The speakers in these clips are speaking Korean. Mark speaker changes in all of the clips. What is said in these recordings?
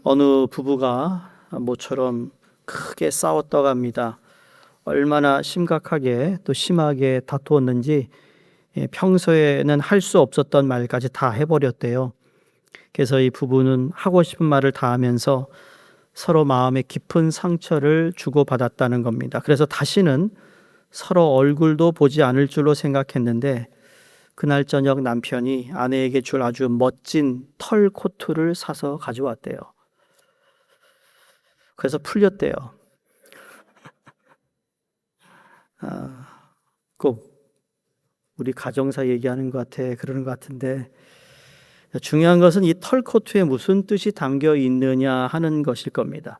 Speaker 1: 어느 부부가 모처럼 크게 싸웠다고 합니다. 얼마나 심각하게 또 심하게 다투었는지 평소에는 할 수 없었던 말까지 다 해버렸대요. 그래서 이 부부는 하고 싶은 말을 다 하면서 서로 마음에 깊은 상처를 주고받았다는 겁니다. 그래서 다시는 서로 얼굴도 보지 않을 줄로 생각했는데 그날 저녁 남편이 아내에게 줄 아주 멋진 털 코트를 사서 가져왔대요. 그래서 풀렸대요. 꼭 우리 가정사 얘기하는 것 같아, 그러는 것 같은데 중요한 것은 이 털코트에 무슨 뜻이 담겨 있느냐 하는 것일 겁니다.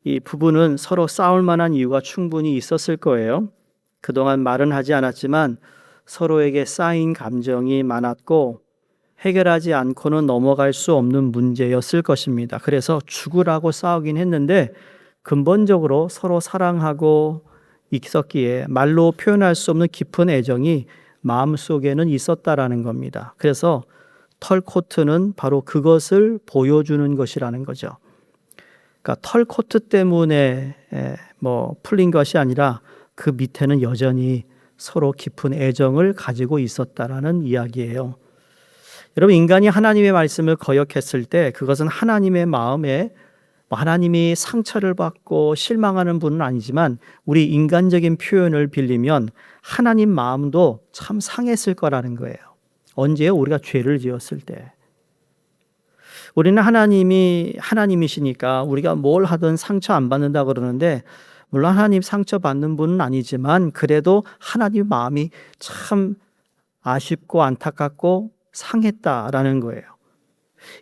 Speaker 1: 이 부부는 서로 싸울 만한 이유가 충분히 있었을 거예요. 그동안 말은 하지 않았지만 서로에게 쌓인 감정이 많았고 해결하지 않고는 넘어갈 수 없는 문제였을 것입니다. 그래서 죽으라고 싸우긴 했는데 근본적으로 서로 사랑하고 있었기에 말로 표현할 수 없는 깊은 애정이 마음속에는 있었다라는 겁니다. 그래서 털코트는 바로 그것을 보여주는 것이라는 거죠. 그러니까 털코트 때문에 풀린 것이 아니라 그 밑에는 여전히 서로 깊은 애정을 가지고 있었다라는 이야기예요. 여러분, 인간이 하나님의 말씀을 거역했을 때 그것은 하나님의 마음에 하나님이 상처를 받고 실망하는 분은 아니지만 우리 인간적인 표현을 빌리면 하나님 마음도 참 상했을 거라는 거예요. 언제요? 우리가 죄를 지었을 때. 우리는 하나님이시니까 우리가 뭘 하든 상처 안 받는다 그러는데 물론 하나님 상처 받는 분은 아니지만 그래도 하나님 마음이 참 아쉽고 안타깝고 상했다라는 거예요.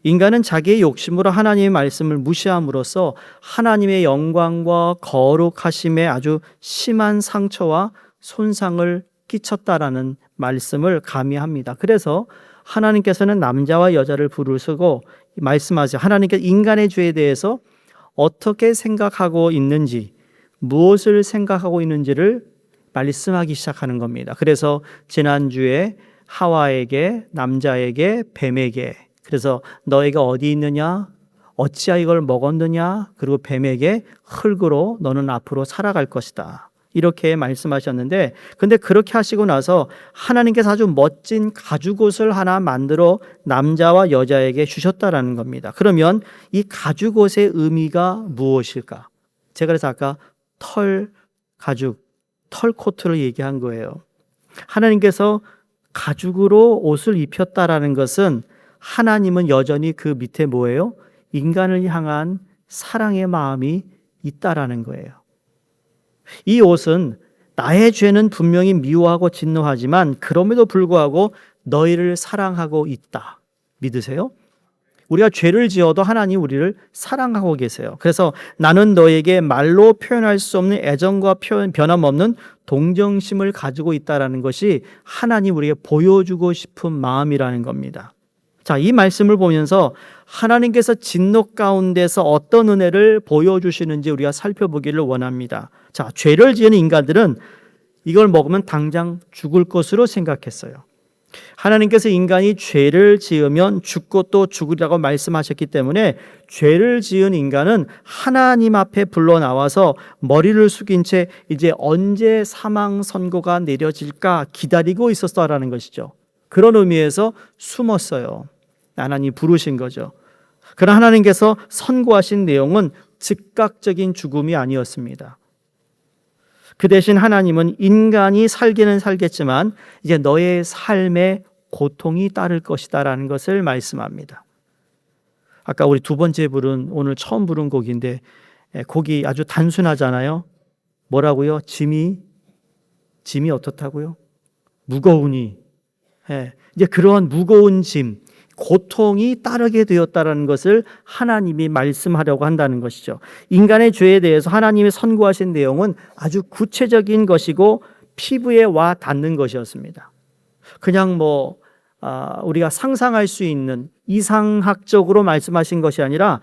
Speaker 1: 인간은 자기의 욕심으로 하나님의 말씀을 무시함으로써 하나님의 영광과 거룩하심에 아주 심한 상처와 손상을 끼쳤다라는 말씀을 가미합니다. 그래서 하나님께서는 남자와 여자를 부르시고 말씀하세요. 하나님께서 인간의 죄에 대해서 어떻게 생각하고 있는지, 무엇을 생각하고 있는지를 말씀하기 시작하는 겁니다. 그래서 지난주에 하와에게, 남자에게, 뱀에게, 그래서 너희가 어디 있느냐, 어찌하여 이걸 먹었느냐, 그리고 뱀에게 흙으로 너는 앞으로 살아갈 것이다. 이렇게 말씀하셨는데, 근데 그렇게 하시고 나서 하나님께서 아주 멋진 가죽옷을 하나 만들어 남자와 여자에게 주셨다라는 겁니다. 그러면 이 가죽옷의 의미가 무엇일까? 제가 그래서 아까 털 코트를 얘기한 거예요. 하나님께서 가죽으로 옷을 입혔다라는 것은 하나님은 여전히 그 밑에 뭐예요? 인간을 향한 사랑의 마음이 있다라는 거예요. 이 옷은 나의 죄는 분명히 미워하고 진노하지만 그럼에도 불구하고 너희를 사랑하고 있다. 믿으세요? 우리가 죄를 지어도 하나님 우리를 사랑하고 계세요. 그래서 나는 너에게 말로 표현할 수 없는 애정과 변함없는 동정심을 가지고 있다는 것이 하나님 우리에게 보여주고 싶은 마음이라는 겁니다. 자, 이 말씀을 보면서 하나님께서 진노 가운데서 어떤 은혜를 보여주시는지 우리가 살펴보기를 원합니다. 자, 죄를 지은 인간들은 이걸 먹으면 당장 죽을 것으로 생각했어요. 하나님께서 인간이 죄를 지으면 죽고 또 죽으리라고 말씀하셨기 때문에 죄를 지은 인간은 하나님 앞에 불러 나와서 머리를 숙인 채 이제 언제 사망 선고가 내려질까 기다리고 있었다라는 것이죠. 그런 의미에서 숨었어요. 하나님 부르신 거죠. 그러나 하나님께서 선고하신 내용은 즉각적인 죽음이 아니었습니다. 그 대신 하나님은 인간이 살기는 살겠지만 이제 너의 삶에 고통이 따를 것이다라는 것을 말씀합니다. 아까 우리 두 번째 부른 오늘 처음 부른 곡인데 곡이 아주 단순하잖아요. 뭐라고요? 짐이 어떻다고요? 무거우니. 이제 그러한 무거운 짐, 고통이 따르게 되었다는 것을 하나님이 말씀하려고 한다는 것이죠. 인간의 죄에 대해서 하나님이 선고하신 내용은 아주 구체적인 것이고 피부에 와 닿는 것이었습니다. 그냥 우리가 상상할 수 있는 이상학적으로 말씀하신 것이 아니라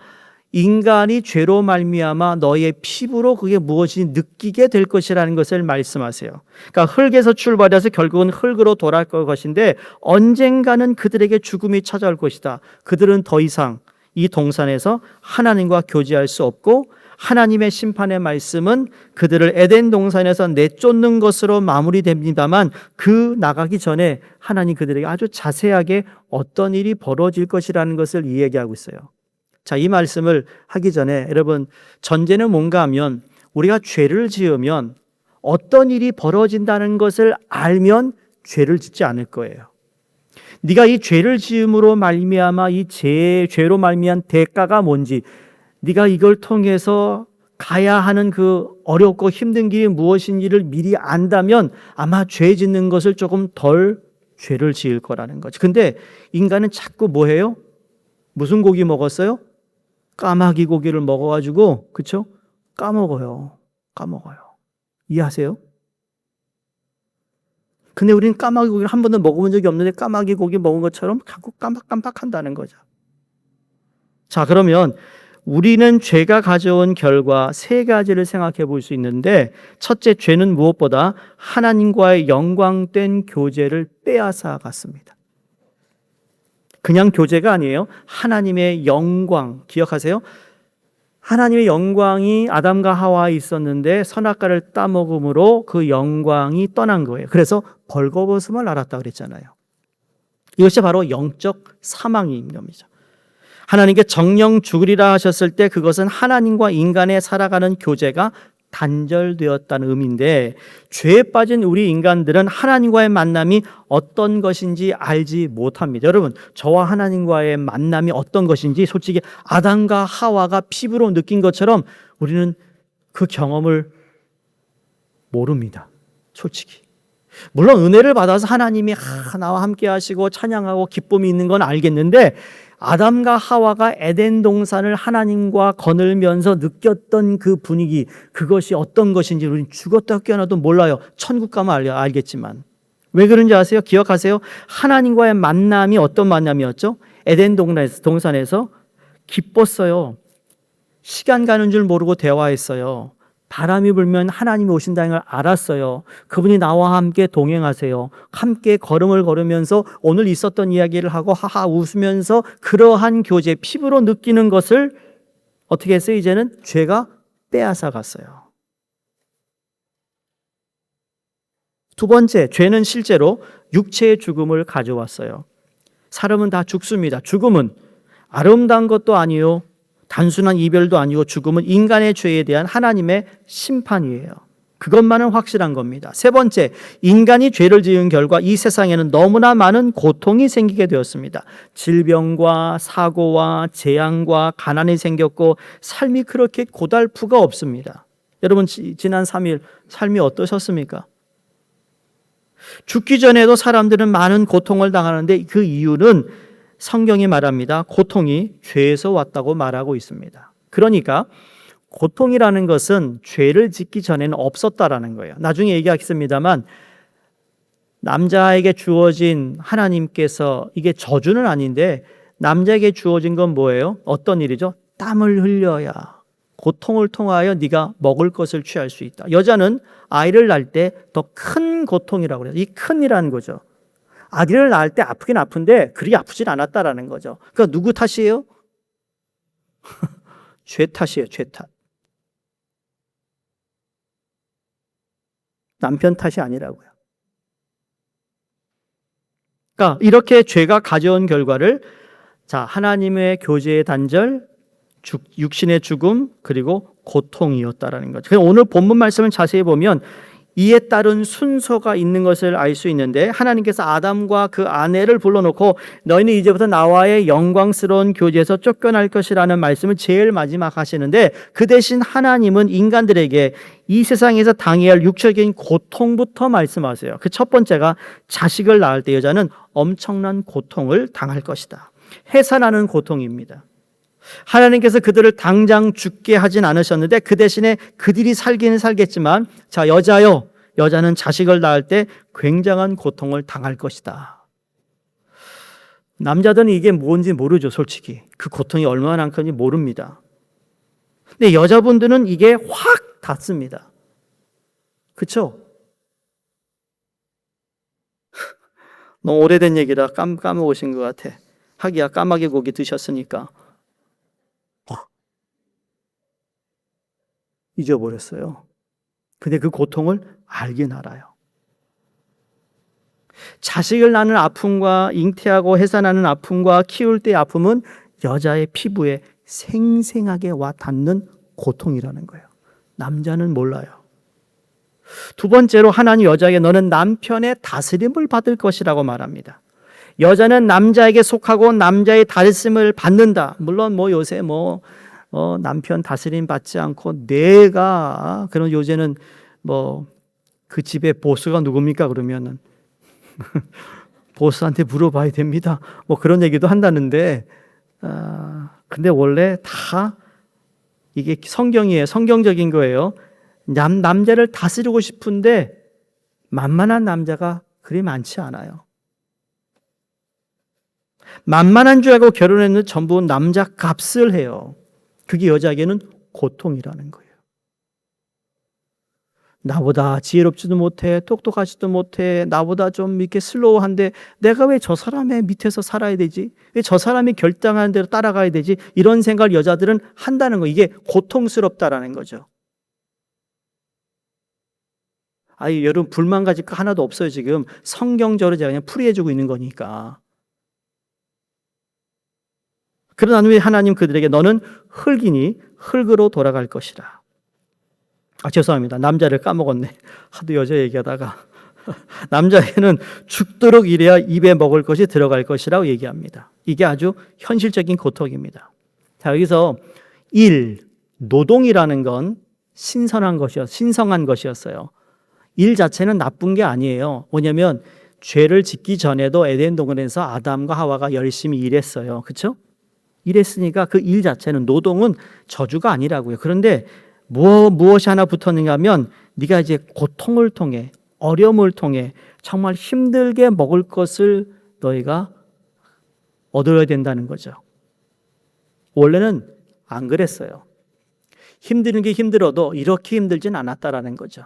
Speaker 1: 인간이 죄로 말미암아 너의 피부로 그게 무엇인지 느끼게 될 것이라는 것을 말씀하세요. 그러니까 흙에서 출발해서 결국은 흙으로 돌아갈 것인데 언젠가는 그들에게 죽음이 찾아올 것이다. 그들은 더 이상 이 동산에서 하나님과 교제할 수 없고 하나님의 심판의 말씀은 그들을 에덴 동산에서 내쫓는 것으로 마무리됩니다만 그 나가기 전에 하나님 그들에게 아주 자세하게 어떤 일이 벌어질 것이라는 것을 이야기하고 있어요. 자, 이 말씀을 하기 전에 여러분, 전제는 뭔가 하면 우리가 죄를 지으면 어떤 일이 벌어진다는 것을 알면 죄를 짓지 않을 거예요. 네가 이 죄를 지음으로 말미암아 이 죄로 말미암은 대가가 뭔지, 네가 이걸 통해서 가야 하는 그 어렵고 힘든 길이 무엇인지를 미리 안다면 아마 죄 짓는 것을 조금 덜 죄를 지을 거라는 거죠. 근데 인간은 자꾸 뭐 해요? 무슨 고기 먹었어요? 까마귀 고기를 먹어가지고, 그쵸? 까먹어요. 이해하세요? 근데 우리는 까마귀 고기를 한 번도 먹어본 적이 없는데 까마귀 고기 먹은 것처럼 자꾸 깜빡깜빡한다는 거죠. 자, 그러면 우리는 죄가 가져온 결과 세 가지를 생각해 볼 수 있는데, 첫째, 죄는 무엇보다 하나님과의 영광된 교제를 빼앗아 갔습니다. 그냥 교제가 아니에요. 하나님의 영광, 기억하세요? 하나님의 영광이 아담과 하와에 있었는데 선악과를 따먹음으로 그 영광이 떠난 거예요. 그래서 벌거벗음을 알았다 그랬잖아요. 이것이 바로 영적 사망인 겁니다. 하나님께 정령 죽으리라 하셨을 때 그것은 하나님과 인간의 살아가는 교제가 단절되었다는 의미인데, 죄에 빠진 우리 인간들은 하나님과의 만남이 어떤 것인지 알지 못합니다. 여러분, 저와 하나님과의 만남이 어떤 것인지 솔직히 아담과 하와가 피부로 느낀 것처럼 우리는 그 경험을 모릅니다. 솔직히. 물론 은혜를 받아서 하나님이 나와 함께 하시고 찬양하고 기쁨이 있는 건 알겠는데, 아담과 하와가 에덴 동산을 하나님과 거닐면서 느꼈던 그 분위기, 그것이 어떤 것인지 우리는 죽었다 깨어나도 몰라요. 천국 가면 알겠지만. 왜 그런지 아세요? 기억하세요? 하나님과의 만남이 어떤 만남이었죠? 에덴 동산에서 기뻤어요. 시간 가는 줄 모르고 대화했어요. 바람이 불면 하나님이 오신다는 걸 알았어요. 그분이 나와 함께 동행하세요. 함께 걸음을 걸으면서 오늘 있었던 이야기를 하고 하하 웃으면서 그러한 교제, 피부로 느끼는 것을 어떻게 했어요? 이제는 죄가 빼앗아 갔어요. 두 번째, 죄는 실제로 육체의 죽음을 가져왔어요. 사람은 다 죽습니다. 죽음은 아름다운 것도 아니요, 단순한 이별도 아니고 죽음은 인간의 죄에 대한 하나님의 심판이에요. 그것만은 확실한 겁니다. 세 번째, 인간이 죄를 지은 결과 이 세상에는 너무나 많은 고통이 생기게 되었습니다. 질병과 사고와 재앙과 가난이 생겼고 삶이 그렇게 고달프가 없습니다. 여러분, 지난 3일 삶이 어떠셨습니까? 죽기 전에도 사람들은 많은 고통을 당하는데 그 이유는 성경이 말합니다. 고통이 죄에서 왔다고 말하고 있습니다. 그러니까 고통이라는 것은 죄를 짓기 전에는 없었다라는 거예요. 나중에 얘기하겠습니다만 남자에게 주어진 하나님께서, 이게 저주는 아닌데 남자에게 주어진 건 뭐예요? 어떤 일이죠? 땀을 흘려야 고통을 통하여 네가 먹을 것을 취할 수 있다. 여자는 아이를 낳을 때 더 큰 고통이라고 그래요. 이 큰이라는 거죠. 아기를 낳을 때 아프긴 아픈데 그리 아프진 않았다라는 거죠. 그러니까 누구 탓이에요? 죄 탓이에요. 죄 탓. 남편 탓이 아니라고요. 그러니까 이렇게 죄가 가져온 결과를, 자, 하나님의 교제의 단절, 육신의 죽음, 그리고 고통이었다라는 거죠. 오늘 본문 말씀을 자세히 보면 이에 따른 순서가 있는 것을 알 수 있는데, 하나님께서 아담과 그 아내를 불러놓고 너희는 이제부터 나와의 영광스러운 교제에서 쫓겨날 것이라는 말씀을 제일 마지막 하시는데, 그 대신 하나님은 인간들에게 이 세상에서 당해야 할 육체적인 고통부터 말씀하세요. 그 첫 번째가 자식을 낳을 때 여자는 엄청난 고통을 당할 것이다. 해산하는 고통입니다. 하나님께서 그들을 당장 죽게 하진 않으셨는데 그 대신에 그들이 살기는 살겠지만, 자, 여자는 자식을 낳을 때 굉장한 고통을 당할 것이다. 남자들은 이게 뭔지 모르죠. 솔직히 그 고통이 얼마나 큰지 모릅니다. 근데 여자분들은 이게 확 닿습니다. 그렇죠? 너무 오래된 얘기라 까먹으신 것 같아. 하기야 까마귀 고기 드셨으니까. 잊어버렸어요. 근데 그 고통을 알긴 알아요. 자식을 낳는 아픔과 잉태하고 해산하는 아픔과 키울 때의 아픔은 여자의 피부에 생생하게 와 닿는 고통이라는 거예요. 남자는 몰라요. 두 번째로 하나님 여자에게 너는 남편의 다스림을 받을 것이라고 말합니다. 여자는 남자에게 속하고 남자의 다스림을 받는다. 물론 요새 남편 다스림 받지 않고 내가 그런 요새는 그 집의 보스가 누굽니까 그러면은 보스한테 물어봐야 됩니다. 그런 얘기도 한다는데 근데 원래 다 이게 성경이에요. 성경적인 거예요. 남자를 다스리고 싶은데 만만한 남자가 그리 많지 않아요. 만만한 줄 알고 결혼했는데 전부 남자 값을 해요. 그게 여자에게는 고통이라는 거예요. 나보다 지혜롭지도 못해, 똑똑하지도 못해, 나보다 좀 이렇게 슬로우한데 내가 왜 저 사람의 밑에서 살아야 되지? 왜 저 사람이 결정하는 대로 따라가야 되지? 이런 생각을 여자들은 한다는 거. 이게 고통스럽다라는 거죠. 여러분 불만 가질 거 하나도 없어요. 지금 성경적으로 제가 그냥 풀이해주고 있는 거니까. 그러나 후에 하나님 그들에게 너는 흙이니 흙으로 돌아갈 것이라. 죄송합니다. 남자를 까먹었네. 하도 여자 얘기하다가. 남자애는 죽도록 일해야 입에 먹을 것이 들어갈 것이라고 얘기합니다. 이게 아주 현실적인 고통입니다. 자, 여기서 노동이라는 건 신성한 것이었어요. 일 자체는 나쁜 게 아니에요. 뭐냐면 죄를 짓기 전에도 에덴 동산에서 아담과 하와가 열심히 일했어요. 그렇죠? 일했으니까 그 일 자체는 노동은 저주가 아니라고요. 그런데 무엇이 하나 붙었는가 하면 네가 이제 고통을 통해 어려움을 통해 정말 힘들게 먹을 것을 너희가 얻어야 된다는 거죠. 원래는 안 그랬어요. 힘드는 게 힘들어도 이렇게 힘들진 않았다라는 거죠.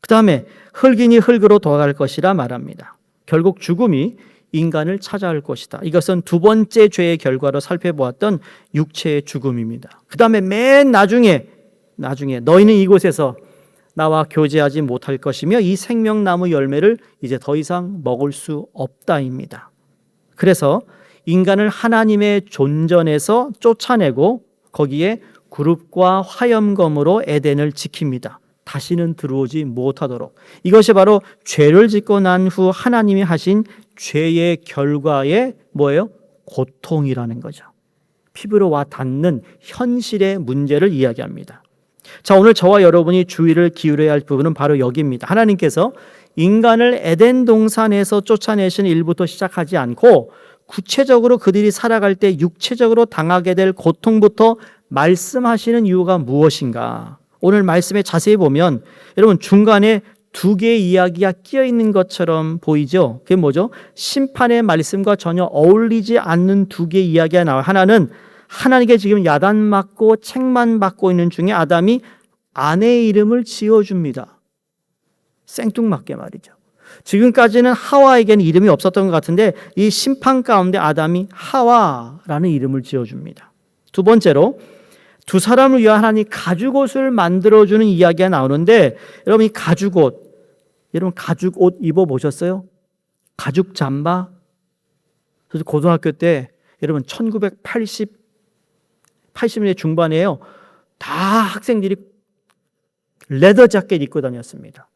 Speaker 1: 그 다음에 흙이니 흙으로 돌아갈 것이라 말합니다. 결국 죽음이 인간을 찾아올 것이다. 이것은 두 번째 죄의 결과로 살펴보았던 육체의 죽음입니다. 그 다음에 맨 나중에 너희는 이곳에서 나와 교제하지 못할 것이며 이 생명나무 열매를 이제 더 이상 먹을 수 없다입니다. 그래서 인간을 하나님의 존전에서 쫓아내고 거기에 그룹과 화염검으로 에덴을 지킵니다. 다시는 들어오지 못하도록. 이것이 바로 죄를 짓고 난 후 하나님이 하신 죄의 결과의 뭐예요? 고통이라는 거죠. 피부로 와 닿는 현실의 문제를 이야기합니다. 자, 오늘 저와 여러분이 주의를 기울여야 할 부분은 바로 여기입니다. 하나님께서 인간을 에덴 동산에서 쫓아내신 일부터 시작하지 않고 구체적으로 그들이 살아갈 때 육체적으로 당하게 될 고통부터 말씀하시는 이유가 무엇인가? 오늘 말씀에 자세히 보면 여러분 중간에 두 개의 이야기가 끼어 있는 것처럼 보이죠? 그게 뭐죠? 심판의 말씀과 전혀 어울리지 않는 두 개의 이야기가 나와요. 하나는 하나님께 지금 야단 맞고 책만 받고 있는 중에 아담이 아내의 이름을 지어줍니다. 생뚱맞게 말이죠. 지금까지는 하와에게는 이름이 없었던 것 같은데 이 심판 가운데 아담이 하와라는 이름을 지어줍니다. 두 번째로 두 사람을 위한 하나님 가죽옷을 만들어주는 이야기가 나오는데 여러분 이 가죽옷, 여러분 가죽옷 입어보셨어요? 가죽 잠바? 그래서 고등학교 때 여러분 1980년대 중반에요. 다 학생들이 레더 자켓 입고 다녔습니다.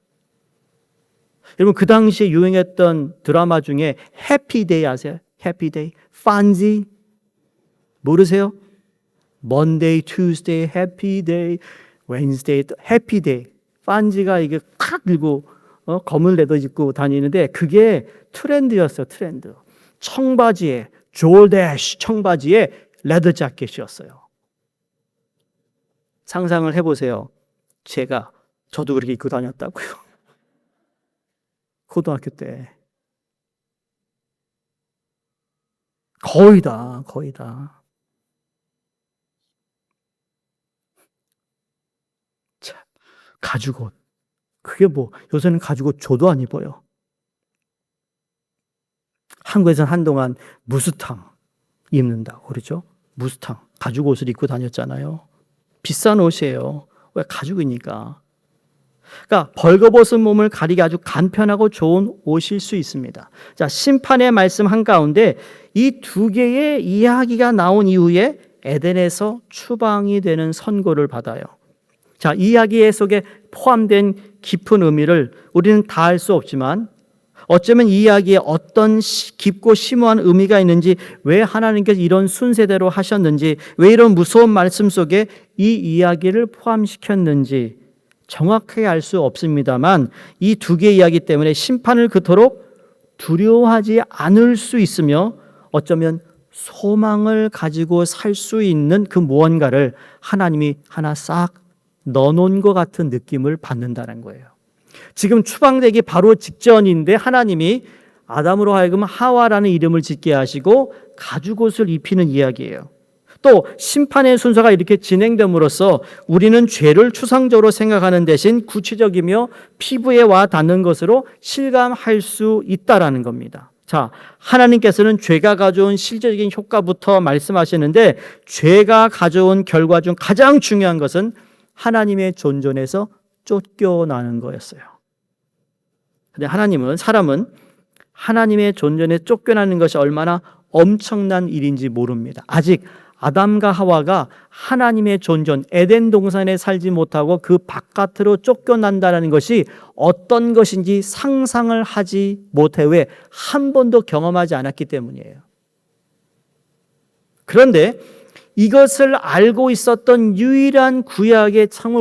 Speaker 1: 여러분 그 당시에 유행했던 드라마 중에 해피데이 아세요? 해피데이, 판지 모르세요? Monday, Tuesday, Happy Day, Wednesday, Happy Day. 판지가 이게 탁 들고 검은 레더 입고 다니는데 그게 트렌드였어요. 트렌드. 청바지에 졸대쉬 청바지에 레더 자켓이었어요. 상상을 해보세요. 저도 그렇게 입고 다녔다고요. 고등학교 때. 거의 다. 자, 가죽옷. 그게 요새는 가죽옷 줘도 안 입어요. 한국에서는 한동안 무스탕 입는다고 그러죠. 무스탕. 가죽옷을 입고 다녔잖아요. 비싼 옷이에요. 왜? 가죽이니까. 그러니까 벌거벗은 몸을 가리기 아주 간편하고 좋은 옷일 수 있습니다. 자, 심판의 말씀 한가운데 이 두 개의 이야기가 나온 이후에 에덴에서 추방이 되는 선고를 받아요. 자, 이 이야기 속에 포함된 깊은 의미를 우리는 다 알 수 없지만 어쩌면 이 이야기에 어떤 깊고 심오한 의미가 있는지, 왜 하나님께서 이런 순서대로 하셨는지, 왜 이런 무서운 말씀 속에 이 이야기를 포함시켰는지 정확하게 알 수 없습니다만 이 두 개의 이야기 때문에 심판을 그토록 두려워하지 않을 수 있으며 어쩌면 소망을 가지고 살 수 있는 그 무언가를 하나님이 하나 싹 넣어놓은 것 같은 느낌을 받는다는 거예요. 지금 추방되기 바로 직전인데 하나님이 아담으로 하여금 하와라는 이름을 짓게 하시고 가죽옷을 입히는 이야기예요. 또 심판의 순서가 이렇게 진행됨으로써 우리는 죄를 추상적으로 생각하는 대신 구체적이며 피부에 와 닿는 것으로 실감할 수 있다라는 겁니다. 자, 하나님께서는 죄가 가져온 실제적인 효과부터 말씀하시는데 죄가 가져온 결과 중 가장 중요한 것은 하나님의 존전에서 쫓겨나는 거였어요. 근데 사람은 하나님의 존전에 쫓겨나는 것이 얼마나 엄청난 일인지 모릅니다. 아직 아담과 하와가 하나님의 존전, 에덴 동산에 살지 못하고 그 바깥으로 쫓겨난다는 것이 어떤 것인지 상상을 하지 못해. 왜? 한 번도 경험하지 않았기 때문이에요. 그런데 이것을 알고 있었던 유일한 구약의 참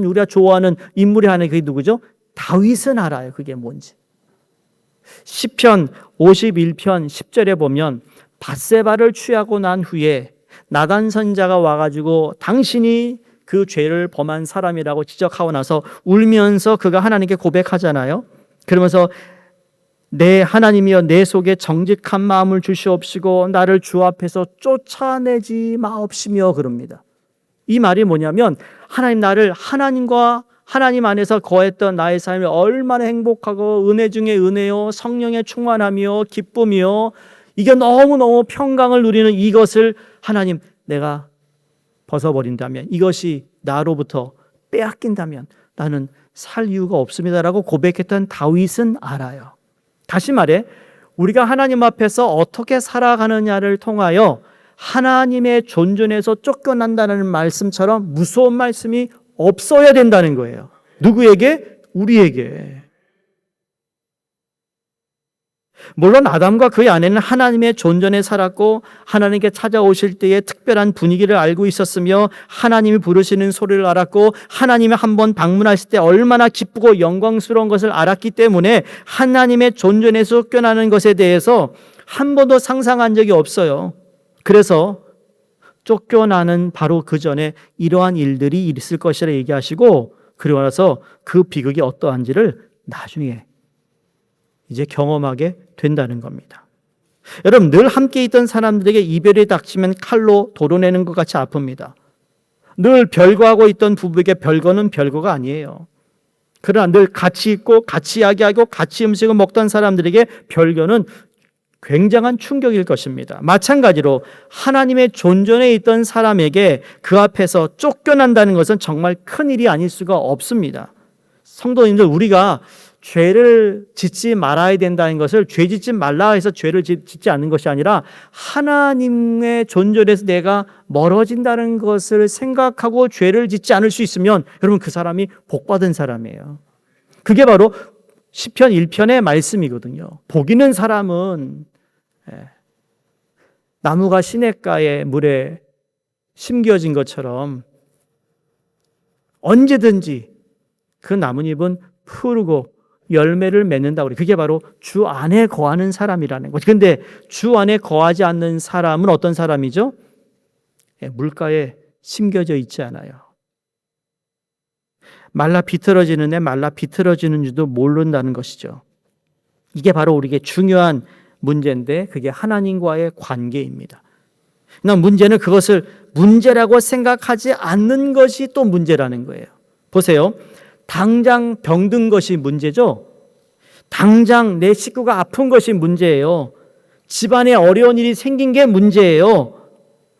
Speaker 1: 우리가 좋아하는 인물이 하나, 그게 누구죠? 다윗은 알아요. 그게 뭔지. 시편 51편 10절에 보면 밧세바를 취하고 난 후에 나단 선지자가 와가지고 당신이 그 죄를 범한 사람이라고 지적하고 나서 울면서 그가 하나님께 고백하잖아요. 그러면서 내 하나님이여 내 속에 정직한 마음을 주시옵시고 나를 주 앞에서 쫓아내지 마옵시며 그럽니다. 이 말이 뭐냐면 하나님, 나를 하나님 안에서 거했던 나의 삶이 얼마나 행복하고 은혜 중에 은혜요, 성령의 충만함이요, 기쁨이요, 이게 너무너무 평강을 누리는 이것을 하나님, 내가 벗어버린다면, 이것이 나로부터 빼앗긴다면 나는 살 이유가 없습니다라고 고백했던 다윗은 알아요. 다시 말해 우리가 하나님 앞에서 어떻게 살아가느냐를 통하여 하나님의 존전에서 쫓겨난다는 말씀처럼 무서운 말씀이 없어야 된다는 거예요. 누구에게? 우리에게. 물론 아담과 그의 아내는 하나님의 존전에 살았고 하나님께 찾아오실 때의 특별한 분위기를 알고 있었으며 하나님이 부르시는 소리를 알았고 하나님이 한번 방문하실 때 얼마나 기쁘고 영광스러운 것을 알았기 때문에 하나님의 존전에서 쫓겨나는 것에 대해서 한 번도 상상한 적이 없어요. 그래서 쫓겨나는 바로 그 전에 이러한 일들이 있을 것이라 얘기하시고, 그리고 나서 그 비극이 어떠한지를 나중에 이제 경험하게 된다는 겁니다. 여러분, 늘 함께 있던 사람들에게 이별이 닥치면 칼로 도려내는 것 같이 아픕니다. 늘 별거하고 있던 부부에게 별거는 별거가 아니에요. 그러나 늘 같이 있고 같이 이야기하고 같이 음식을 먹던 사람들에게 별거는 굉장한 충격일 것입니다. 마찬가지로 하나님의 존전에 있던 사람에게 그 앞에서 쫓겨난다는 것은 정말 큰일이 아닐 수가 없습니다. 성도님들, 우리가 죄를 짓지 말아야 된다는 것을 죄 짓지 말라 해서 죄를 짓지 않는 것이 아니라 하나님의 존전에서 내가 멀어진다는 것을 생각하고 죄를 짓지 않을 수 있으면 여러분, 그 사람이 복받은 사람이에요. 그게 바로 시편 1편의 말씀이거든요. 복 있는 사람은 나무가 시냇가에 물에 심겨진 것처럼 언제든지 그 나뭇잎은 푸르고 열매를 맺는다. 그게 바로 주 안에 거하는 사람이라는 거죠. 근데 주 안에 거하지 않는 사람은 어떤 사람이죠? 물가에 심겨져 있지 않아요. 말라 비틀어지는 줄도 모른다는 것이죠. 이게 바로 우리에게 중요한 문제인데 그게 하나님과의 관계입니다. 그러나 문제는 그것을 문제라고 생각하지 않는 것이 또 문제라는 거예요. 보세요. 당장 병든 것이 문제죠. 당장 내 식구가 아픈 것이 문제예요. 집안에 어려운 일이 생긴 게 문제예요.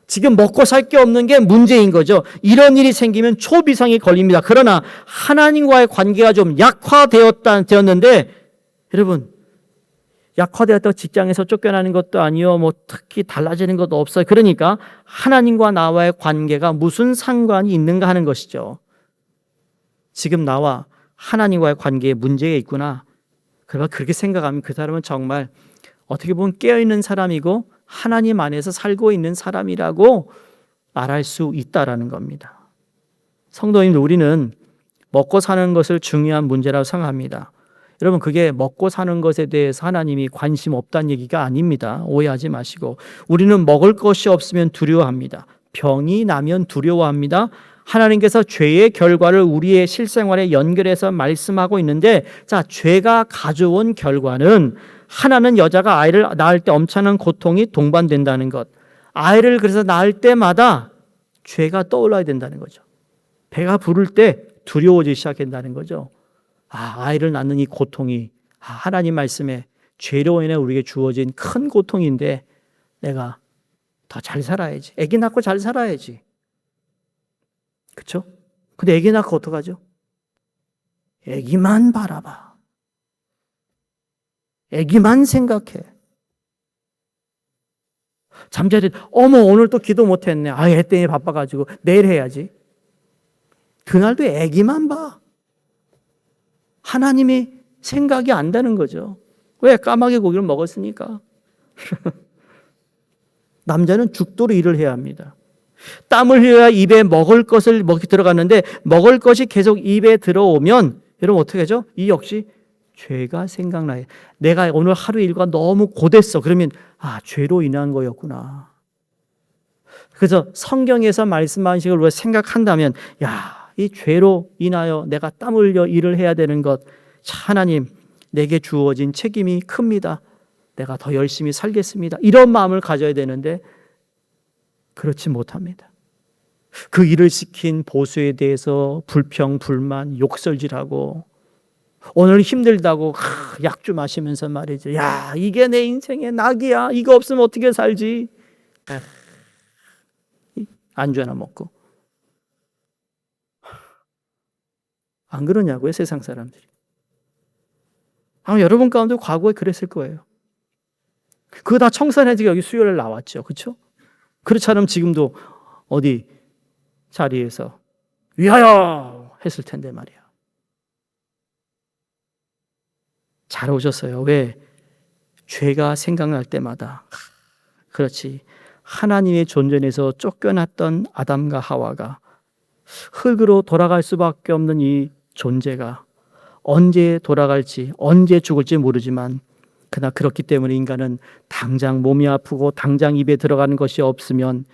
Speaker 1: 지금 먹고 살 게 없는 게 문제인 거죠. 이런 일이 생기면 초비상이 걸립니다. 그러나 하나님과의 관계가 좀 되었는데 여러분, 약화되었다고 직장에서 쫓겨나는 것도 아니요, 뭐 특히 달라지는 것도 없어요. 그러니까 하나님과 나와의 관계가 무슨 상관이 있는가 하는 것이죠. 지금 나와 하나님과의 관계에 문제가 있구나. 그렇게 생각하면 그 사람은 정말 어떻게 보면 깨어있는 사람이고 하나님 안에서 살고 있는 사람이라고 말할 수 있다라는 겁니다. 성도님들, 우리는 먹고 사는 것을 중요한 문제라고 생각합니다. 여러분, 그게 먹고 사는 것에 대해서 하나님이 관심 없다는 얘기가 아닙니다. 오해하지 마시고. 우리는 먹을 것이 없으면 두려워합니다. 병이 나면 두려워합니다. 하나님께서 죄의 결과를 우리의 실생활에 연결해서 말씀하고 있는데, 자, 죄가 가져온 결과는 하나는 여자가 아이를 낳을 때 엄청난 고통이 동반된다는 것. 아이를 그래서 낳을 때마다 죄가 떠올라야 된다는 거죠. 배가 부를 때 두려워지기 시작한다는 거죠. 아이를 낳는 이 고통이 하나님 말씀에 죄로 인해 우리에게 주어진 큰 고통인데 내가 더 잘 살아야지. 아기 낳고 잘 살아야지. 그렇죠? 근데 아기 낳고 어떡하죠? 아기만 바라봐. 아기만 생각해. 잠자리 어머 오늘 또 기도 못했네. 애 때문에 바빠가지고 내일 해야지. 그날도 아기만 봐. 하나님이 생각이 안 되는 거죠. 왜? 까마귀 고기를 먹었으니까. 남자는 죽도록 일을 해야 합니다. 땀을 흘려야 입에 먹을 것을 먹기 들어갔는데 먹을 것이 계속 입에 들어오면 여러분 어떻게 하죠? 이 역시 죄가 생각나요. 내가 오늘 하루 일과 너무 고됐어. 그러면 죄로 인한 거였구나. 그래서 성경에서 말씀하신 식을 우리가 생각한다면 이 죄로 인하여 내가 땀 흘려 일을 해야 되는 것, 하나님 내게 주어진 책임이 큽니다. 내가 더 열심히 살겠습니다. 이런 마음을 가져야 되는데 그렇지 못합니다. 그 일을 시킨 보수에 대해서 불평, 불만, 욕설질하고 오늘 힘들다고 약주 마시면서 말이죠. 이게 내 인생의 낙이야. 이거 없으면 어떻게 살지? 안주 하나 먹고. 안 그러냐고요, 세상 사람들이. 여러분 가운데 과거에 그랬을 거예요. 그거 다 청산해지고 여기 수요일에 나왔죠. 그렇죠? 그렇지 않으면 지금도 어디 자리에서 위하여 했을 텐데 말이야. 잘 오셨어요. 왜? 죄가 생각날 때마다 그렇지. 하나님의 존재에서 쫓겨났던 아담과 하와가 흙으로 돌아갈 수밖에 없는 이 존재가 언제 돌아갈지 언제 죽을지 모르지만 그러나 그렇기 때문에 인간은 당장 몸이 아프고 당장 입에 들어가는 것이 없으면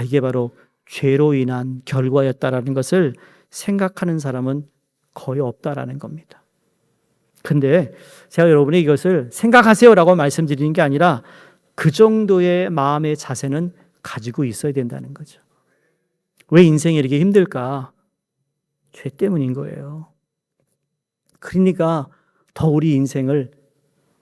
Speaker 1: 이게 바로 죄로 인한 결과였다라는 것을 생각하는 사람은 거의 없다라는 겁니다. 근데 제가 여러분이 이것을 생각하세요라고 말씀드리는 게 아니라 그 정도의 마음의 자세는 가지고 있어야 된다는 거죠. 왜 인생이 이렇게 힘들까? 죄 때문인 거예요. 그러니까 더 우리 인생을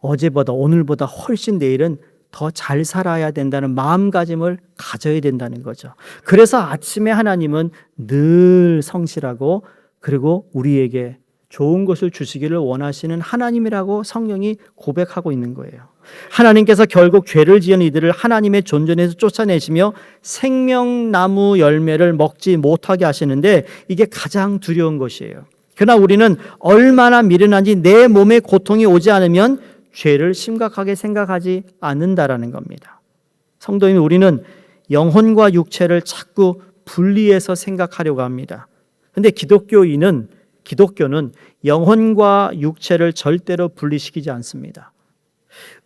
Speaker 1: 어제보다 오늘보다 훨씬 내일은 더 잘 살아야 된다는 마음가짐을 가져야 된다는 거죠. 그래서 아침에 하나님은 늘 성실하고 그리고 우리에게 좋은 것을 주시기를 원하시는 하나님이라고 성령이 고백하고 있는 거예요. 하나님께서 결국 죄를 지은 이들을 하나님의 존전에서 쫓아내시며 생명나무 열매를 먹지 못하게 하시는데 이게 가장 두려운 것이에요. 그러나 우리는 얼마나 미련한지 내 몸에 고통이 오지 않으면 죄를 심각하게 생각하지 않는다라는 겁니다. 성도님, 우리는 영혼과 육체를 자꾸 분리해서 생각하려고 합니다. 그런데 기독교는 영혼과 육체를 절대로 분리시키지 않습니다.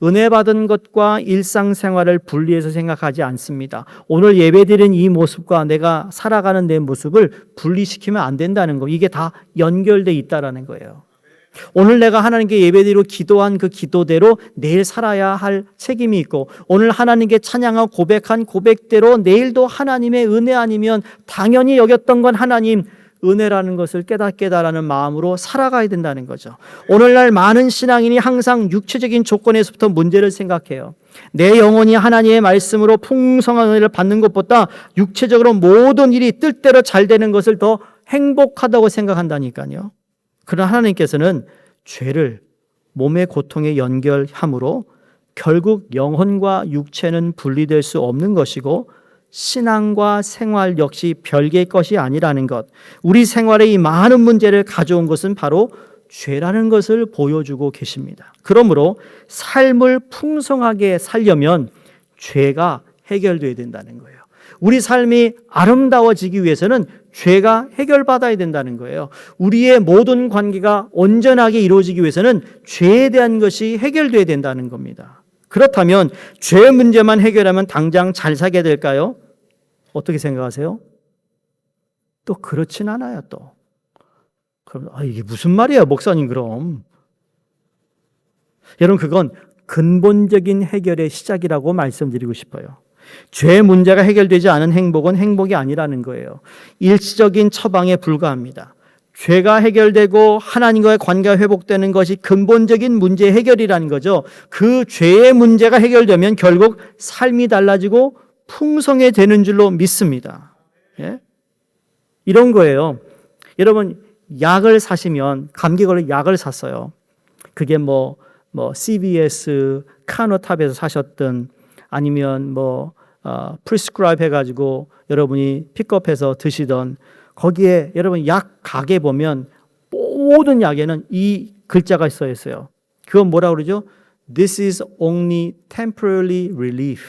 Speaker 1: 은혜 받은 것과 일상생활을 분리해서 생각하지 않습니다. 오늘 예배드린 이 모습과 내가 살아가는 내 모습을 분리시키면 안 된다는 거. 이게 다 연결돼 있다라는 거예요. 오늘 내가 하나님께 예배드리고 기도한 그 기도대로 내일 살아야 할 책임이 있고 오늘 하나님께 찬양하고 고백한 고백대로 내일도 하나님의 은혜 아니면 당연히 여겼던 건 하나님 은혜라는 것을 깨닫게다라는 마음으로 살아가야 된다는 거죠. 오늘날 많은 신앙인이 항상 육체적인 조건에서부터 문제를 생각해요. 내 영혼이 하나님의 말씀으로 풍성한 은혜를 받는 것보다 육체적으로 모든 일이 뜻대로 잘 되는 것을 더 행복하다고 생각한다니까요. 그러나 하나님께서는 죄를 몸의 고통에 연결함으로 결국 영혼과 육체는 분리될 수 없는 것이고 신앙과 생활 역시 별개의 것이 아니라는 것, 우리 생활에 이 많은 문제를 가져온 것은 바로 죄라는 것을 보여주고 계십니다. 그러므로 삶을 풍성하게 살려면 죄가 해결돼야 된다는 거예요. 우리 삶이 아름다워지기 위해서는 죄가 해결받아야 된다는 거예요. 우리의 모든 관계가 온전하게 이루어지기 위해서는 죄에 대한 것이 해결돼야 된다는 겁니다. 그렇다면 죄 문제만 해결하면 당장 잘 살게 될까요? 어떻게 생각하세요? 또 그렇진 않아요. 또 그럼 이게 무슨 말이에요, 목사님? 그럼 여러분, 그건 근본적인 해결의 시작이라고 말씀드리고 싶어요. 죄 문제가 해결되지 않은 행복은 행복이 아니라는 거예요. 일시적인 처방에 불과합니다. 죄가 해결되고 하나님과의 관계가 회복되는 것이 근본적인 문제 해결이라는 거죠. 그 죄의 문제가 해결되면 결국 삶이 달라지고 풍성해지는 줄로 믿습니다. 예? 이런 거예요. 여러분, 약을 사시면, 감기 걸릴 약을 샀어요. 그게 CVS, 카노탑에서 사셨든 아니면 프리스크라이브 해가지고 여러분이 픽업해서 드시던, 거기에 여러분 약 가게 보면 모든 약에는 이 글자가 써 있어요. 그건 뭐라고 그러죠? This is only temporary relief.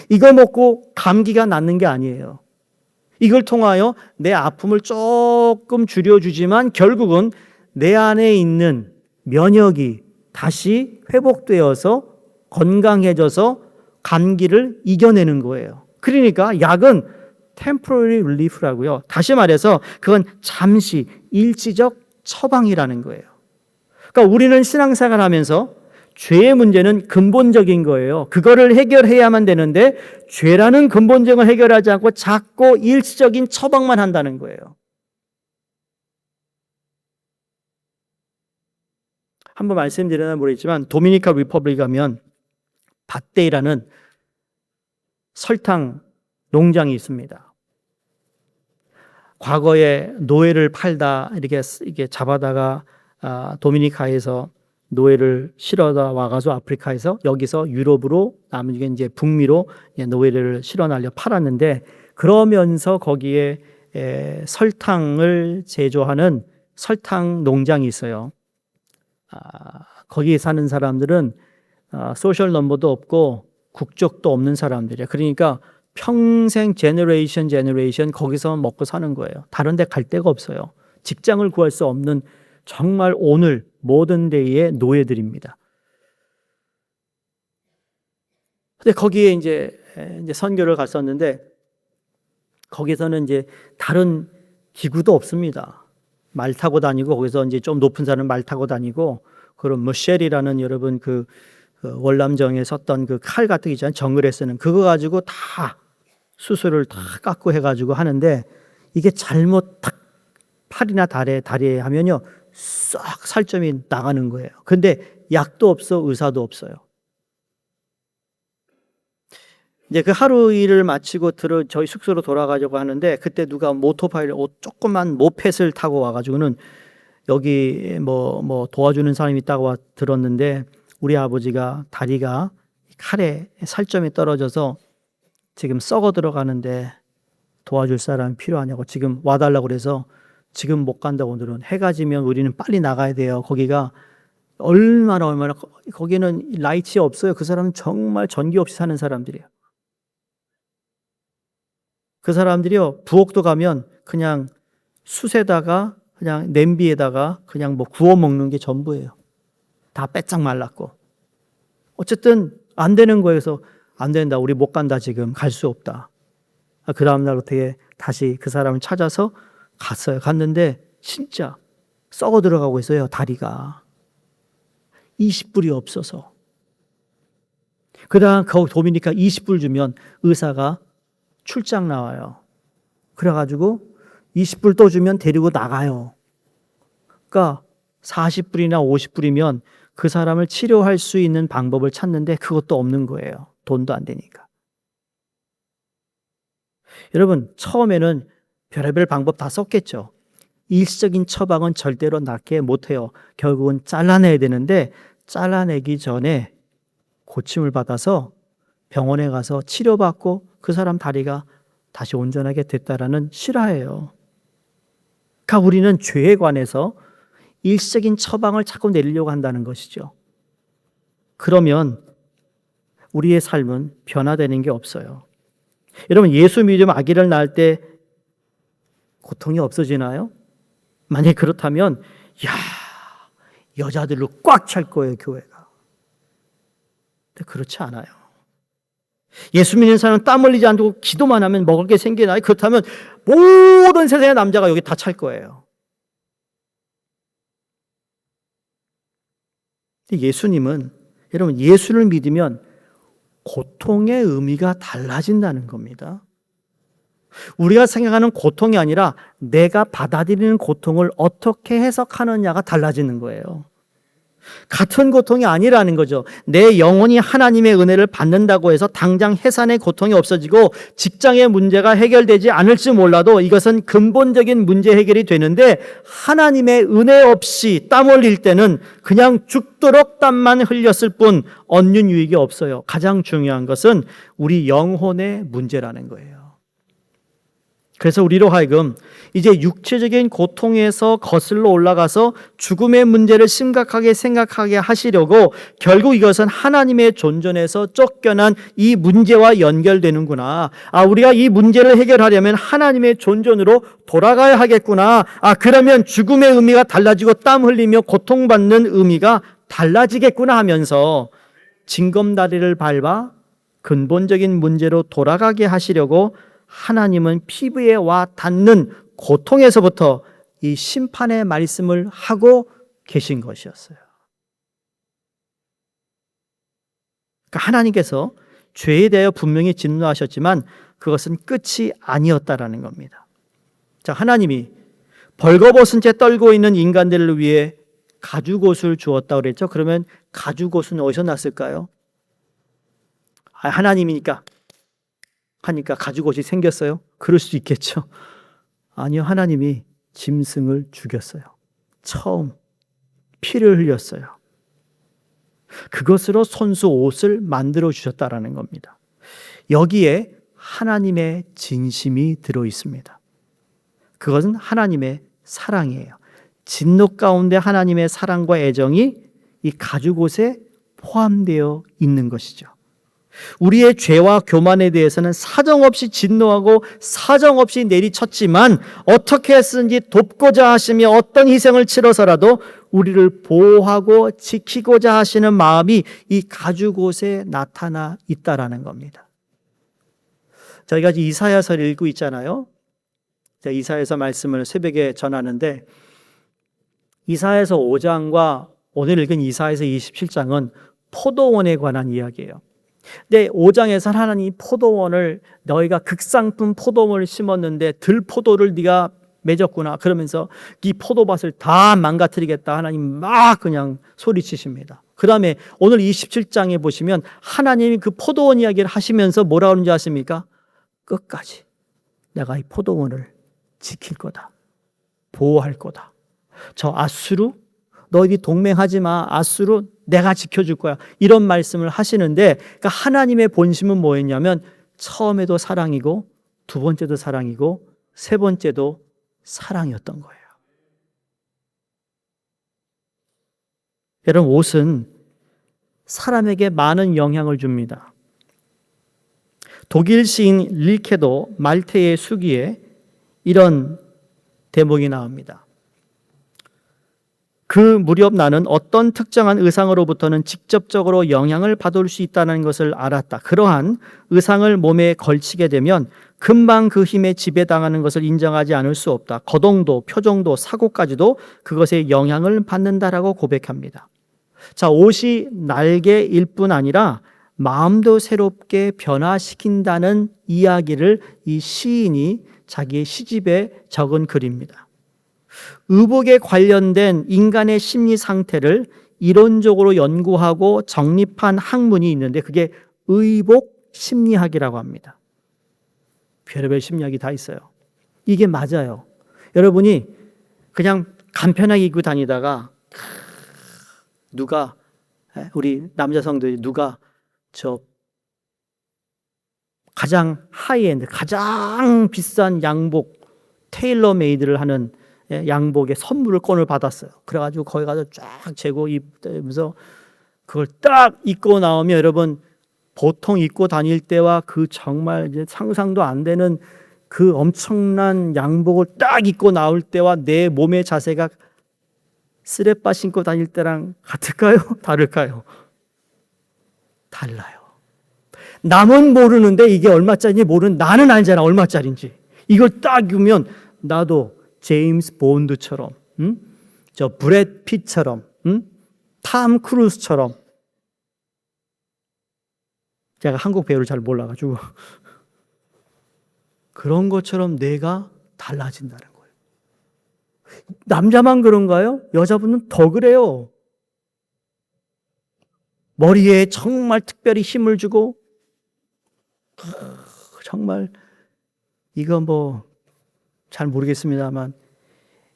Speaker 1: 이거 먹고 감기가 낫는 게 아니에요. 이걸 통하여 내 아픔을 조금 줄여주지만 결국은 내 안에 있는 면역이 다시 회복되어서 건강해져서 감기를 이겨내는 거예요. 그러니까 약은 temporary relief라고요. 다시 말해서 그건 잠시 일시적 처방이라는 거예요. 그러니까 우리는 신앙생활 하면서 죄의 문제는 근본적인 거예요. 그거를 해결해야만 되는데 죄라는 근본적을 해결하지 않고 자꾸 일시적인 처방만 한다는 거예요. 한번 말씀드렸나 모르겠지만 도미니카 리퍼블릭 가면 밭데이라는 설탕 농장이 있습니다. 과거에 노예를 팔다 이렇게 잡아다가 도미니카에서 노예를 실어다 와가지고 아프리카에서 여기서 유럽으로 남은 이제 북미로 노예를 실어 날려 팔았는데, 그러면서 거기에 설탕을 제조하는 설탕 농장이 있어요. 거기에 사는 사람들은 소셜 넘버도 없고 국적도 없는 사람들이에요. 그러니까 평생 제너레이션 거기서 먹고 사는 거예요. 다른 데 갈 데가 없어요. 직장을 구할 수 없는 정말 오늘 모든 데의 노예들입니다. 근데 거기에 이제 선교를 갔었는데 거기서는 이제 다른 기구도 없습니다. 말 타고 다니고, 거기서 이제 좀 높은 사람은 말 타고 다니고, 그런 쉘이라는 여러분 그 월남정에 썼던 그 칼 같은 게 있잖아요. 정글에 쓰는 그거 가지고 다 수술을 다 깎고 해가지고 하는데, 이게 잘못 탁 팔이나 다리에 하면요 싹 살점이 나가는 거예요. 근데 약도 없어, 의사도 없어요. 이제 그 하루 일을 마치고 저희 숙소로 돌아가려고 하는데, 그때 누가 조그만 모펫을 타고 와가지고는 여기 도와주는 사람이 있다고 들었는데, 우리 아버지가 다리가 칼에 살점이 떨어져서 지금 썩어 들어가는데 도와줄 사람 필요하냐고 지금 와달라고 그래서 지금 못 간다고. 오늘은 해가 지면 우리는 빨리 나가야 돼요. 거기가 얼마나 거기는 라이트 없어요. 그 사람은 정말 전기 없이 사는 사람들이에요. 그 사람들이요, 부엌도 가면 그냥 숯에다가 그냥 냄비에다가 그냥 구워 먹는 게 전부예요. 다 빼짝 말랐고. 어쨌든 안 되는 거에서 안 된다. 우리 못 간다. 지금 갈 수 없다. 그 다음날 어떻게 다시 그 사람을 찾아서 갔어요. 갔는데 진짜 썩어 들어가고 있어요. 다리가 20불이 없어서. 그 다음 거기 도미니카 20불 주면 의사가 출장 나와요. 그래가지고 20불 또 주면 데리고 나가요. 그러니까 40불이나 50불이면 그 사람을 치료할 수 있는 방법을 찾는데 그것도 없는 거예요. 돈도 안 되니까. 여러분, 처음에는 별의별 방법 다 썼겠죠. 일시적인 처방은 절대로 낫게 못해요. 결국은 잘라내야 되는데 잘라내기 전에 고침을 받아서 병원에 가서 치료받고 그 사람 다리가 다시 온전하게 됐다라는 실화예요. 그러니까 우리는 죄에 관해서 일시적인 처방을 자꾸 내리려고 한다는 것이죠. 그러면 우리의 삶은 변화되는 게 없어요. 여러분, 예수 믿으면 아기를 낳을 때 고통이 없어지나요? 만약에 그렇다면 여자들로 꽉 찰 거예요, 교회가. 근데 그렇지 않아요. 예수 믿는 사람은 땀 흘리지 않고 기도만 하면 먹을 게 생기나요? 그렇다면 모든 세상의 남자가 여기 다 찰 거예요. 예수님은, 여러분, 예수를 믿으면 고통의 의미가 달라진다는 겁니다. 우리가 생각하는 고통이 아니라 내가 받아들이는 고통을 어떻게 해석하느냐가 달라지는 거예요. 같은 고통이 아니라는 거죠. 내 영혼이 하나님의 은혜를 받는다고 해서 당장 해산의 고통이 없어지고 직장의 문제가 해결되지 않을지 몰라도 이것은 근본적인 문제 해결이 되는데 하나님의 은혜 없이 땀 흘릴 때는 그냥 죽도록 땀만 흘렸을 뿐 얻는 유익이 없어요. 가장 중요한 것은 우리 영혼의 문제라는 거예요. 그래서 우리로 하여금 이제 육체적인 고통에서 거슬러 올라가서 죽음의 문제를 심각하게 생각하게 하시려고 결국 이것은 하나님의 존전에서 쫓겨난 이 문제와 연결되는구나. 우리가 이 문제를 해결하려면 하나님의 존전으로 돌아가야 하겠구나. 그러면 죽음의 의미가 달라지고 땀 흘리며 고통받는 의미가 달라지겠구나 하면서 징검다리를 밟아 근본적인 문제로 돌아가게 하시려고 하나님은 피부에 와 닿는 고통에서부터 이 심판의 말씀을 하고 계신 것이었어요. 그러니까 하나님께서 죄에 대하여 분명히 진노하셨지만 그것은 끝이 아니었다라는 겁니다. 자, 하나님이 벌거벗은 채 떨고 있는 인간들을 위해 가죽옷을 주었다고 그랬죠. 그러면 가죽옷은 어디서 났을까요? 하나님이니까 하니까 가죽옷이 생겼어요? 그럴 수 있겠죠. 아니요, 하나님이 짐승을 죽였어요. 처음 피를 흘렸어요. 그것으로 손수 옷을 만들어 주셨다라는 겁니다. 여기에 하나님의 진심이 들어 있습니다. 그것은 하나님의 사랑이에요. 진노 가운데 하나님의 사랑과 애정이 이 가죽옷에 포함되어 있는 것이죠. 우리의 죄와 교만에 대해서는 사정없이 진노하고 사정없이 내리쳤지만 어떻게 했든지 돕고자 하시며 어떤 희생을 치러서라도 우리를 보호하고 지키고자 하시는 마음이 이 가죽옷에 나타나 있다라는 겁니다. 저희가 이사야서를 읽고 있잖아요. 이사야서 말씀을 새벽에 전하는데 이사야서 5장과 오늘 읽은 이사야서 27장은 포도원에 관한 이야기예요. 근데 5장에서 하나님이 포도원을 너희가 극상품 포도원을 심었는데 들포도를 네가 맺었구나 그러면서 이 포도밭을 다 망가뜨리겠다 하나님 막 그냥 소리치십니다. 그 다음에 오늘 27장에 보시면 하나님이 그 포도원 이야기를 하시면서 뭐라고 하는지 아십니까? 끝까지 내가 이 포도원을 지킬 거다. 보호할 거다. 저 아수르 너희들이 동맹하지 마. 아수르 내가 지켜줄 거야. 이런 말씀을 하시는데 그러니까 하나님의 본심은 뭐였냐면 처음에도 사랑이고 두 번째도 사랑이고 세 번째도 사랑이었던 거예요. 여러분 옷은 사람에게 많은 영향을 줍니다. 독일 시인 릴케도 말테의 수기에 이런 대목이 나옵니다. 그 무렵 나는 어떤 특정한 의상으로부터는 직접적으로 영향을 받을 수 있다는 것을 알았다. 그러한 의상을 몸에 걸치게 되면 금방 그 힘에 지배당하는 것을 인정하지 않을 수 없다. 거동도, 표정도, 사고까지도 그것에 영향을 받는다라고 고백합니다. 자, 옷이 날개일 뿐 아니라 마음도 새롭게 변화시킨다는 이야기를 이 시인이 자기의 시집에 적은 글입니다. 의복에 관련된 인간의 심리 상태를 이론적으로 연구하고 정립한 학문이 있는데 그게 의복 심리학이라고 합니다. 별의별 심리학이 다 있어요. 이게 맞아요. 여러분이 그냥 간편하게 입고 다니다가 누가 우리 남자 성도들이 누가 저 가장 하이엔드, 가장 비싼 양복 테일러 메이드를 하는 양복의 선물권을 받았어요. 그래가지고 거기 가서 쫙 재고 입으면서 그걸 딱 입고 나오면 여러분 보통 입고 다닐 때와 그 정말 이제 상상도 안 되는 그 엄청난 양복을 딱 입고 나올 때와 내 몸의 자세가 쓰레빠 신고 다닐 때랑 같을까요? 다를까요? 달라요. 남은 모르는데 이게 얼마짜리인지 모르는 나는 알잖아, 얼마짜리인지. 이걸 딱 입으면 나도 제임스 본드처럼, 저 브래드 핏처럼, 탐 크루즈처럼. 제가 한국 배우를 잘 몰라가지고 그런 것처럼 내가 달라진다는 거예요. 남자만 그런가요? 여자분은 더 그래요. 머리에 정말 특별히 힘을 주고 정말 이거 뭐 잘 모르겠습니다만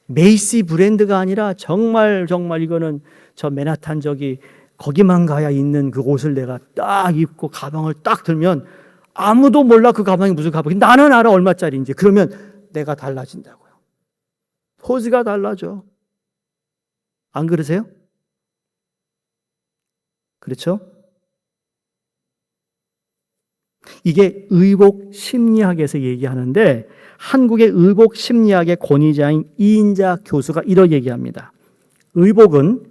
Speaker 1: 메이시 브랜드가 아니라 정말 이거는 저 맨하탄 저기 거기만 가야 있는 그 옷을 내가 딱 입고 가방을 딱 들면 아무도 몰라 그 가방이 무슨 가방인지. 나는 알아 얼마짜리인지. 그러면 내가 달라진다고요. 포즈가 달라져. 안 그러세요? 그렇죠? 이게 의복 심리학에서 얘기하는데 한국의 의복 심리학의 권위자인 이인자 교수가 이렇게 얘기합니다. 의복은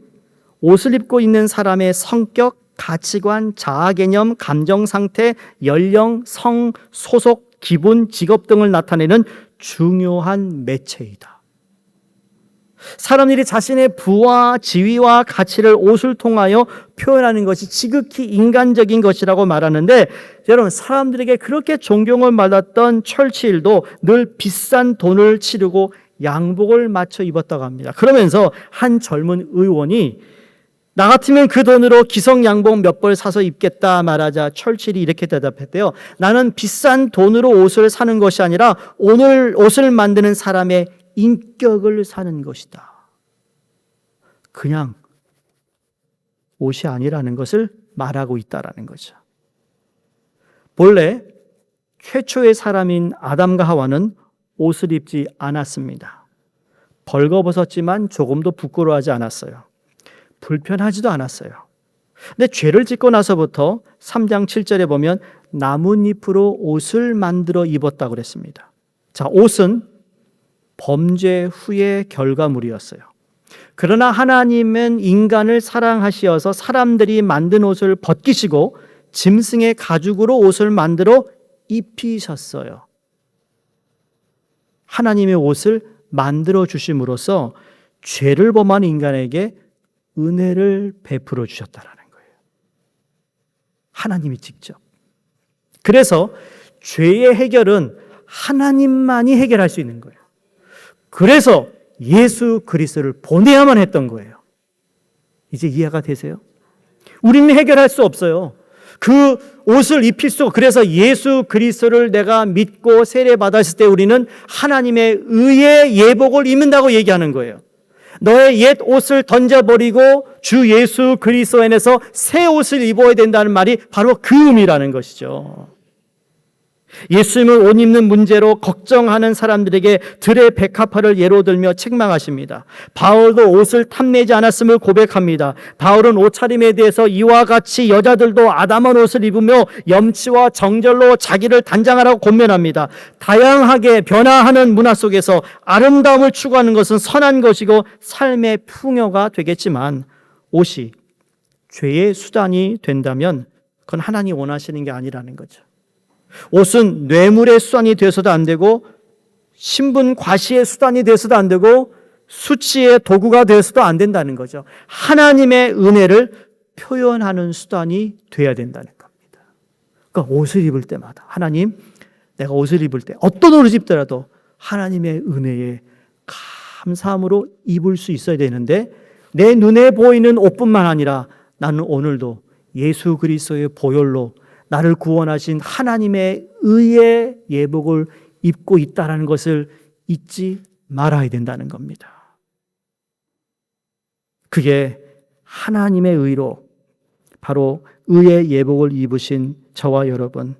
Speaker 1: 옷을 입고 있는 사람의 성격, 가치관, 자아 개념, 감정 상태, 연령, 성, 소속, 기분, 직업 등을 나타내는 중요한 매체이다. 사람들이 자신의 부와 지위와 가치를 옷을 통하여 표현하는 것이 지극히 인간적인 것이라고 말하는데 여러분 사람들에게 그렇게 존경을 받았던 철치일도 늘 비싼 돈을 치르고 양복을 맞춰 입었다고 합니다. 그러면서 한 젊은 의원이 나 같으면 그 돈으로 기성 양복 몇 벌 사서 입겠다 말하자 철칠이 이렇게 대답했대요. 나는 비싼 돈으로 옷을 사는 것이 아니라 오늘 옷을 만드는 사람의 인격을 사는 것이다. 그냥 옷이 아니라는 것을 말하고 있다라는 거죠. 본래 최초의 사람인 아담과 하와는 옷을 입지 않았습니다. 벌거벗었지만 조금도 부끄러워하지 않았어요. 불편하지도 않았어요. 근데 죄를 짓고 나서부터 3장 7절에 보면 나뭇잎으로 옷을 만들어 입었다고 그랬습니다. 자, 옷은 범죄 후의 결과물이었어요. 그러나 하나님은 인간을 사랑하시어서 사람들이 만든 옷을 벗기시고 짐승의 가죽으로 옷을 만들어 입히셨어요. 하나님의 옷을 만들어 주심으로써 죄를 범한 인간에게 은혜를 베풀어 주셨다라는 거예요. 하나님이 직접. 그래서 죄의 해결은 하나님만이 해결할 수 있는 거예요. 그래서 예수 그리스도를 보내야만 했던 거예요. 이제 이해가 되세요? 우리는 해결할 수 없어요. 그 옷을 입힐 수, 그래서 예수 그리스도를 내가 믿고 세례받았을 때 우리는 하나님의 의의 예복을 입는다고 얘기하는 거예요. 너의 옛 옷을 던져버리고 주 예수 그리스도 안에서 새 옷을 입어야 된다는 말이 바로 그 의미라는 것이죠. 예수님을 옷 입는 문제로 걱정하는 사람들에게 들의 백합화를 예로 들며 책망하십니다. 바울도 옷을 탐내지 않았음을 고백합니다. 바울은 옷차림에 대해서 이와 같이 여자들도 아담한 옷을 입으며 염치와 정절로 자기를 단장하라고 권면합니다. 다양하게 변화하는 문화 속에서 아름다움을 추구하는 것은 선한 것이고 삶의 풍요가 되겠지만 옷이 죄의 수단이 된다면 그건 하나님이 원하시는 게 아니라는 거죠. 옷은 뇌물의 수단이 되어서도 안 되고 신분 과시의 수단이 되어서도 안 되고 수치의 도구가 되어서도 안 된다는 거죠. 하나님의 은혜를 표현하는 수단이 돼야 된다는 겁니다. 그러니까 옷을 입을 때마다 하나님, 내가 옷을 입을 때 어떤 옷을 입더라도 하나님의 은혜에 감사함으로 입을 수 있어야 되는데 내 눈에 보이는 옷뿐만 아니라 나는 오늘도 예수 그리스도의 보혈로 나를 구원하신 하나님의 의의 예복을 입고 있다는 것을 잊지 말아야 된다는 겁니다. 그게 하나님의 의로 바로 의의 예복을 입으신 저와 여러분,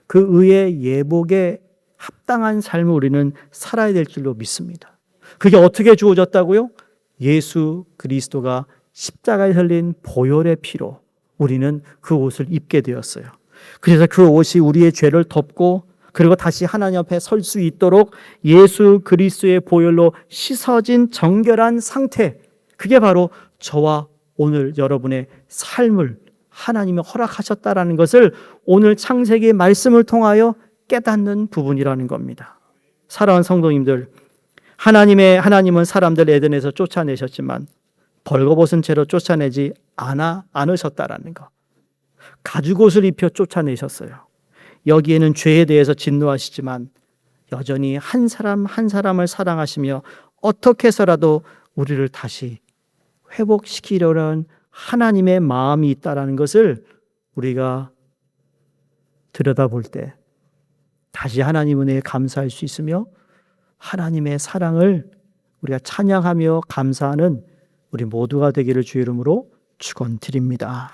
Speaker 1: 그 의의 예복에 합당한 삶을 우리는 살아야 될 줄로 믿습니다. 그게 어떻게 주어졌다고요? 예수 그리스도가 십자가에 흘린 보혈의 피로 우리는 그 옷을 입게 되었어요. 그래서 그 옷이 우리의 죄를 덮고 그리고 다시 하나님 앞에 설 수 있도록 예수 그리스도의 보혈로 씻어진 정결한 상태, 그게 바로 저와 오늘 여러분의 삶을 하나님이 허락하셨다라는 것을 오늘 창세기의 말씀을 통하여 깨닫는 부분이라는 겁니다. 사랑하는 성도님들, 하나님은 사람들 에덴에서 쫓아내셨지만 벌거벗은 채로 쫓아내지 않으셨다라는 것. 가죽옷을 입혀 쫓아내셨어요. 여기에는 죄에 대해서 진노하시지만 여전히 한 사람 한 사람을 사랑하시며 어떻게 해서라도 우리를 다시 회복시키려는 하나님의 마음이 있다라는 것을 우리가 들여다볼 때 다시 하나님 은혜에 감사할 수 있으며 하나님의 사랑을 우리가 찬양하며 감사하는 우리 모두가 되기를 주의 이름으로 축원드립니다.